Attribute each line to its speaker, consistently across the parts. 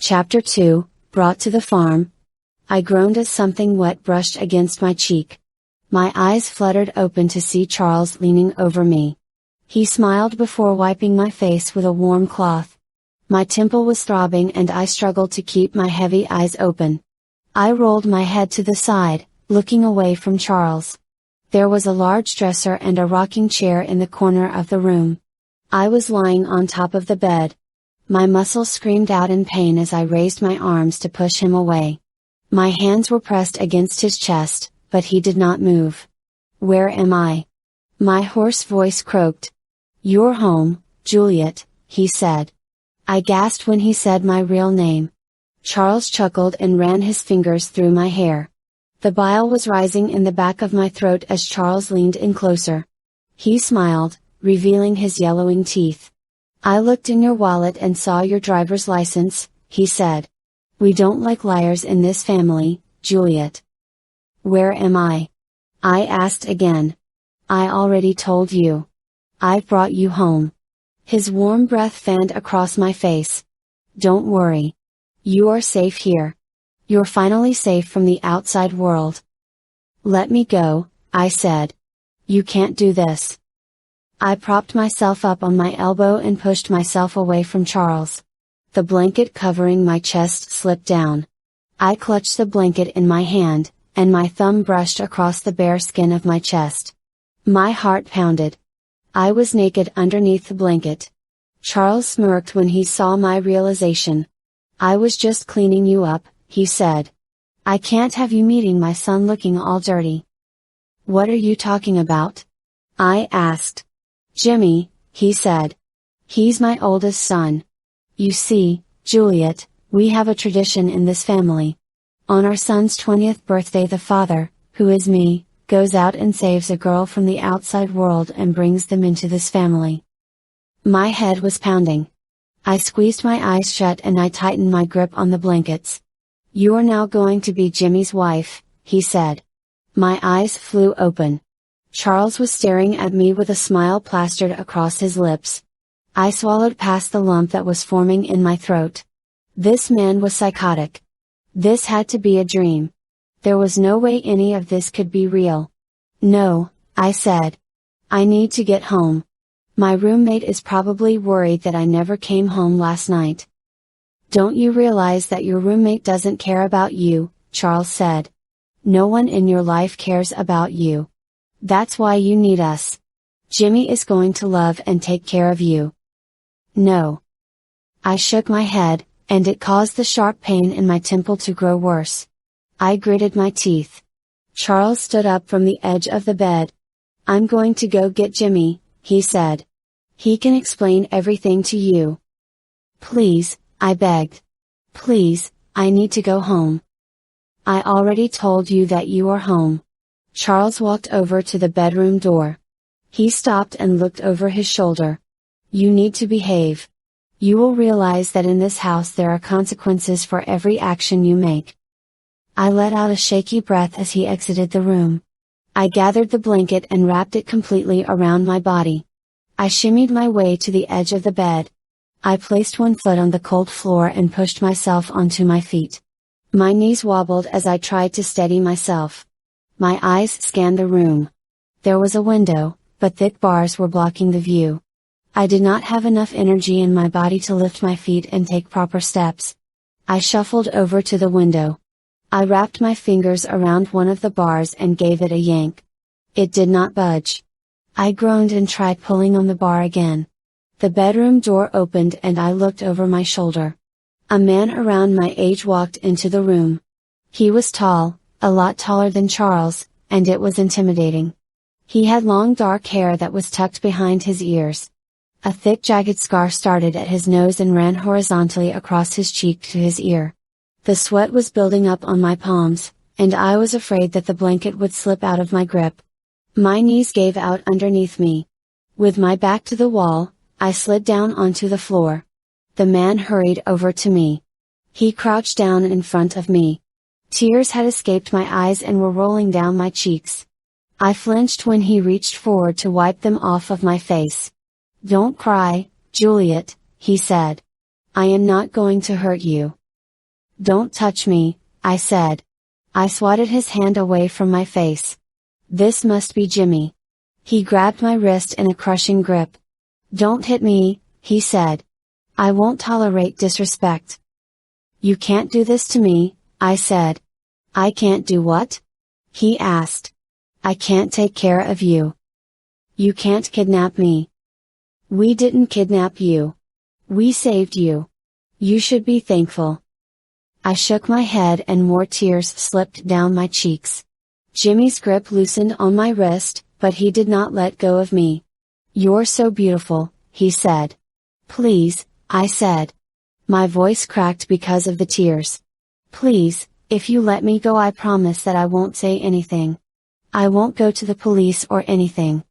Speaker 1: Chapter 2, Brought to the Farm. I groaned as something wet brushed against my cheek. My eyes fluttered open to see Charles leaning over me. He smiled before wiping my face with a warm cloth. My temple was throbbing and I struggled to keep my heavy eyes open. I rolled my head to the side, looking away from Charles. There was a large dresser and a rocking chair in the corner of the room. I was lying on top of the bed. My muscles screamed out in pain as I raised my arms to push him away. My hands were pressed against his chest, but he did not move. "Where am I?" My hoarse voice croaked. "You're home, Juliet," he said. I gasped when he said my real name. Charles chuckled and ran his fingers through my hair. The bile was rising in the back of my throat as Charles leaned in closer. He smiled, revealing his yellowing teeth. "I looked in your wallet and saw your driver's license," he said. "We don't like liars in this family, Juliet." "Where am I?" I asked again. "I already told you. I've brought you home." His warm breath fanned across my face. "Don't worry. You are safe here. You're finally safe from the outside world." "Let me go," I said. "You can't do this." I propped myself up on my elbow and pushed myself away from Charles. The blanket covering my chest slipped down. I clutched the blanket in my hand, and my thumb brushed across the bare skin of my chest. My heart pounded. I was naked underneath the blanket. Charles smirked when he saw my realization. "I was just cleaning you up," he said. "I can't have you meeting my son looking all dirty." "What are you talking about?" I asked. "Jimmy," he said. "He's my oldest son. You see, Juliet, we have a tradition in this family. On our son's 20th birthday the father, who is me, goes out and saves a girl from the outside world and brings them into this family." My head was pounding. I squeezed my eyes shut and I tightened my grip on the blankets. "You are now going to be Jimmy's wife," he said. My eyes flew open. Charles was staring at me with a smile plastered across his lips. I swallowed past the lump that was forming in my throat. This man was psychotic. This had to be a dream. There was no way any of this could be real. "No," I said. "I need to get home. My roommate is probably worried that I never came home last night." "Don't you realize that your roommate doesn't care about you?" Charles said. "No one in your life cares about you. That's why you need us. Jimmy is going to love and take care of you." "No." I shook my head, and it caused the sharp pain in my temple to grow worse. I gritted my teeth. Charles stood up from the edge of the bed. "I'm going to go get Jimmy," he said. "He can explain everything to you." "Please," I begged. "Please, I need to go home." "I already told you that you are home." Charles walked over to the bedroom door. He stopped and looked over his shoulder. "You need to behave. You will realize that in this house there are consequences for every action you make." I let out a shaky breath as he exited the room. I gathered the blanket and wrapped it completely around my body. I shimmied my way to the edge of the bed. I placed one foot on the cold floor and pushed myself onto my feet. My knees wobbled as I tried to steady myself. My eyes scanned the room. There was a window, but thick bars were blocking the view. I did not have enough energy in my body to lift my feet and take proper steps. I shuffled over to the window. I wrapped my fingers around one of the bars and gave it a yank. It did not budge. I groaned and tried pulling on the bar again. The bedroom door opened and I looked over my shoulder. A man around my age walked into the room. He was tall, a lot taller than Charles, and it was intimidating. He had long dark hair that was tucked behind his ears. A thick jagged scar started at his nose and ran horizontally across his cheek to his ear. The sweat was building up on my palms, and I was afraid that the blanket would slip out of my grip. My knees gave out underneath me. With my back to the wall, I slid down onto the floor. The man hurried over to me. He crouched down in front of me. Tears had escaped my eyes and were rolling down my cheeks. I flinched when he reached forward to wipe them off of my face. "Don't cry, Juliet," he said. "I am not going to hurt you. Don't touch me, I said. I swatted his hand away from my face. This must be Jimmy. He grabbed my wrist in a crushing grip. Don't hit me, he said. I won't tolerate disrespect. You can't do this to me, I said. I can't do what? He asked. I can't take care of you. You can't kidnap me. We didn't kidnap you. We saved you. You should be thankful. I shook my head and more tears slipped down my cheeks. Jimmy's grip loosened on my wrist, but he did not let go of me. You're so beautiful, he said. Please, I said. My voice cracked because of the tears. Please, if you let me go, I promise that I won't say anything. I won't go to the police or anything.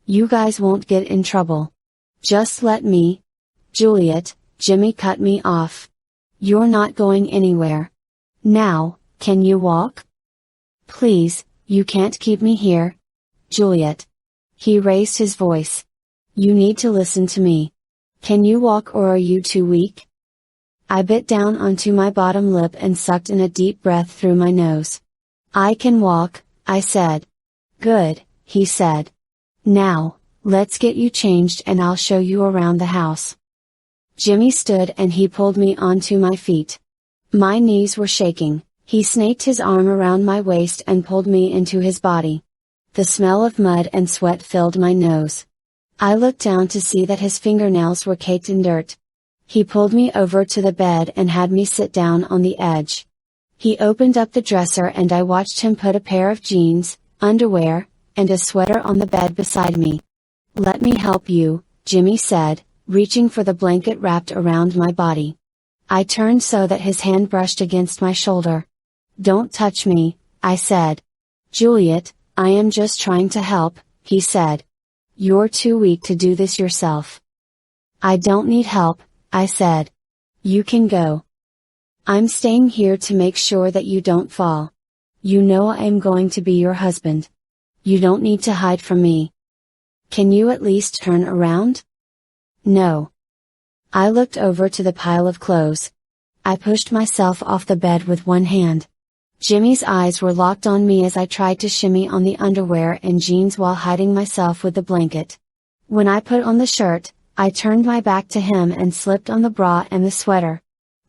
Speaker 1: You guys won't get in trouble. Just let me. Juliet, Jimmy cut me off. You're not going anywhere. Now, can you walk? Please, you can't keep me here. Juliet. He raised his voice. You need to listen to me. Can you walk or are you too weak? I bit down onto my bottom lip and sucked in a deep breath through my nose. I can walk, I said. Good, he said. Now, let's get you changed and I'll show you around the house. Jimmy stood and he pulled me onto my feet. My knees were shaking. He snaked his arm around my waist and pulled me into his body. The smell of mud and sweat filled my nose. I looked down to see that his fingernails were caked in dirt. He pulled me over to the bed and had me sit down on the edge. He opened up the dresser and I watched him put a pair of jeans, underwear, and a sweater on the bed beside me. Let me help you, Jimmy said, reaching for the blanket wrapped around my body. I turned so that his hand brushed against my shoulder. Don't touch me, I said. Juliet, I am just trying to help, he said. You're too weak to do this yourself. I don't need help, I said. You can go. I'm staying here to make sure that you don't fall. You know I'm going to be your husband. You don't need to hide from me. Can you at least turn around? No. I looked over to the pile of clothes. I pushed myself off the bed with one hand. Jimmy's eyes were locked on me as I tried to shimmy on the underwear and jeans while hiding myself with the blanket. When I put on the shirt, I turned my back to him and slipped on the bra and the sweater.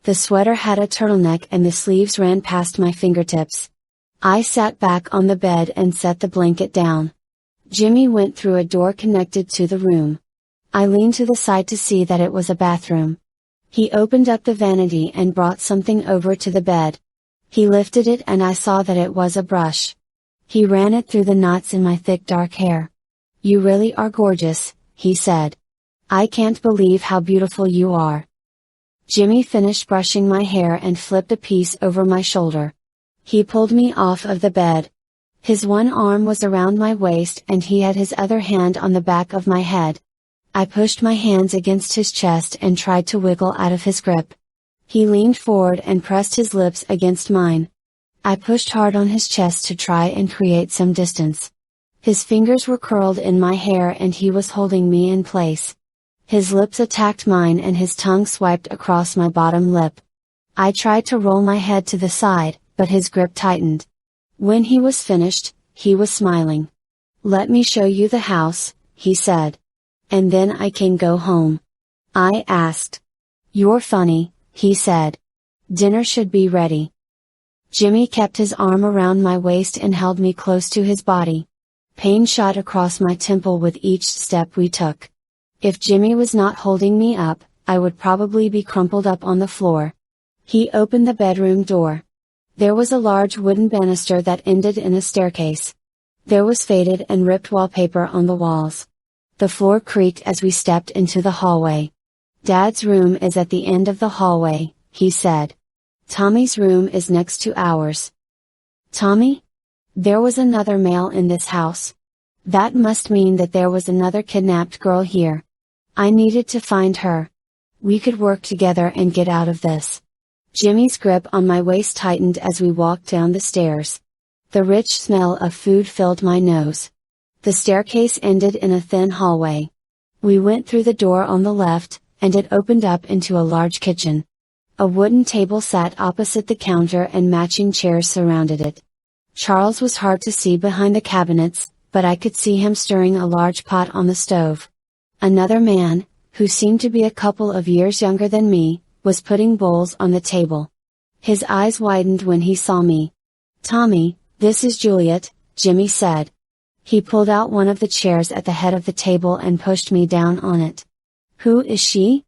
Speaker 1: The sweater had a turtleneck and the sleeves ran past my fingertips. I sat back on the bed and set the blanket down. Jimmy went through a door connected to the room. I leaned to the side to see that it was a bathroom. He opened up the vanity and brought something over to the bed. He lifted it and I saw that it was a brush. He ran it through the knots in my thick dark hair. You really are gorgeous, he said. I can't believe how beautiful you are. Jimmy finished brushing my hair and flipped a piece over my shoulder. He pulled me off of the bed. His one arm was around my waist and he had his other hand on the back of my head. I pushed my hands against his chest and tried to wiggle out of his grip. He leaned forward and pressed his lips against mine. I pushed hard on his chest to try and create some distance. His fingers were curled in my hair and he was holding me in place. His lips attacked mine and his tongue swiped across my bottom lip. I tried to roll my head to the side, but his grip tightened. When he was finished, he was smiling. Let me show you the house, he said. And then I can go home. I asked. You're funny, he said. Dinner should be ready. Jimmy kept his arm around my waist and held me close to his body. Pain shot across my temple with each step we took. If Jimmy was not holding me up, I would probably be crumpled up on the floor. He opened the bedroom door. There was a large wooden banister that ended in a staircase. There was faded and ripped wallpaper on the walls. The floor creaked as we stepped into the hallway. Dad's room is at the end of the hallway, he said. Tommy's room is next to ours. Tommy? There was another male in this house. That must mean that there was another kidnapped girl here. I needed to find her. We could work together and get out of this. Jimmy's grip on my waist tightened as we walked down the stairs. The rich smell of food filled my nose. The staircase ended in a thin hallway. We went through the door on the left, and it opened up into a large kitchen. A wooden table sat opposite the counter and matching chairs surrounded it. Charles was hard to see behind the cabinets, but I could see him stirring a large pot on the stove. Another man, who seemed to be a couple of years younger than me, was putting bowls on the table. His eyes widened when he saw me. "Tommy, this is Juliet," Jimmy said. He pulled out one of the chairs at the head of the table and pushed me down on it. "Who is she?"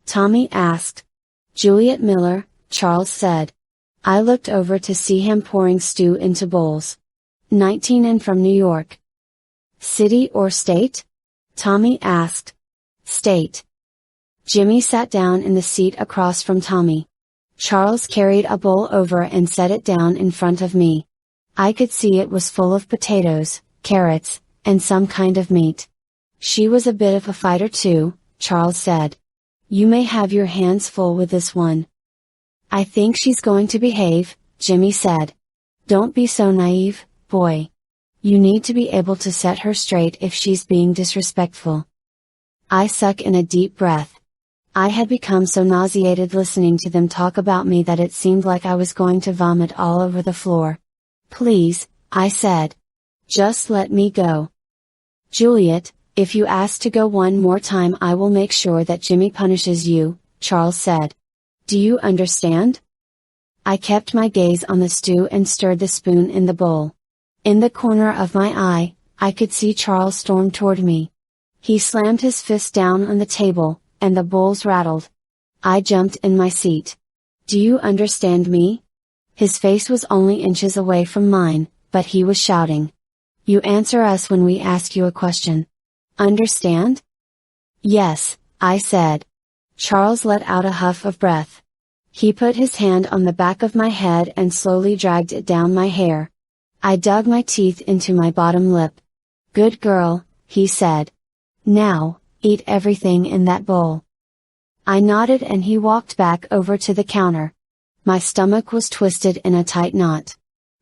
Speaker 1: Tommy asked. "Juliet Miller," Charles said. I looked over to see him pouring stew into bowls. 19 and from New York. "City or state?" Tommy asked. "State." Jimmy sat down in the seat across from Tommy. Charles carried a bowl over and set it down in front of me. I could see it was full of potatoes, carrots, and some kind of meat. "She was a bit of a fighter too," Charles said. "You may have your hands full with this one." "I think she's going to behave," Jimmy said. "Don't be so naive, boy. You need to be able to set her straight if she's being disrespectful." I sucked in a deep breath. I had become so nauseated listening to them talk about me that it seemed like I was going to vomit all over the floor. "Please," I said. "Just let me go." "Juliet, if you ask to go one more time I will make sure that Jimmy punishes you," Charles said. "Do you understand?" I kept my gaze on the stew and stirred the spoon in the bowl. In the corner of my eye, I could see Charles storm toward me. He slammed his fist down on the table, and the bowls rattled. I jumped in my seat. "Do you understand me?" His face was only inches away from mine, but he was shouting. "You answer us when we ask you a question. Understand?" "Yes," I said. Charles let out a huff of breath. He put his hand on the back of my head and slowly dragged it down my hair. I dug my teeth into my bottom lip. "Good girl," he said. "Now, eat everything in that bowl." I nodded and he walked back over to the counter. My stomach was twisted in a tight knot.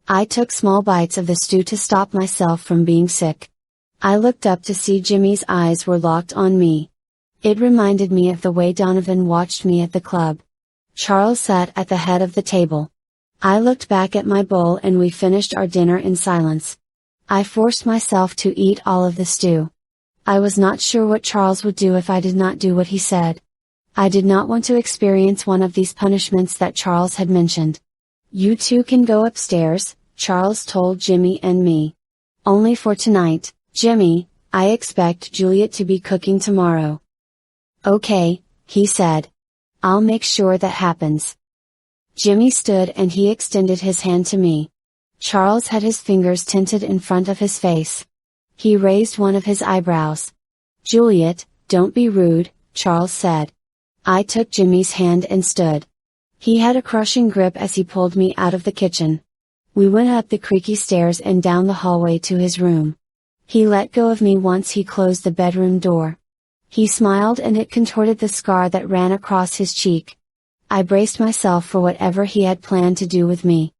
Speaker 1: I took small bites of the stew to stop myself from being sick. I looked up to see Jimmy's eyes were locked on me. It reminded me of the way Donovan watched me at the club. Charles sat at the head of the table. I looked back at my bowl and we finished our dinner in silence. I forced myself to eat all of the stew. I was not sure what Charles would do if I did not do what he said. I did not want to experience one of these punishments that Charles had mentioned. "You two can go upstairs," Charles told Jimmy and me. "Only for tonight, Jimmy, I expect Juliet to be cooking tomorrow." "Okay," he said. "I'll make sure that happens." Jimmy stood and he extended his hand to me. Charles had his fingers tented in front of his face. He raised one of his eyebrows. "Juliet, don't be rude," Charles said. I took Jimmy's hand and stood. He had a crushing grip as he pulled me out of the kitchen. We went up the creaky stairs and down the hallway to his room. He let go of me once he closed the bedroom door. He smiled and it contorted the scar that ran across his cheek. I braced myself for whatever he had planned to do with me.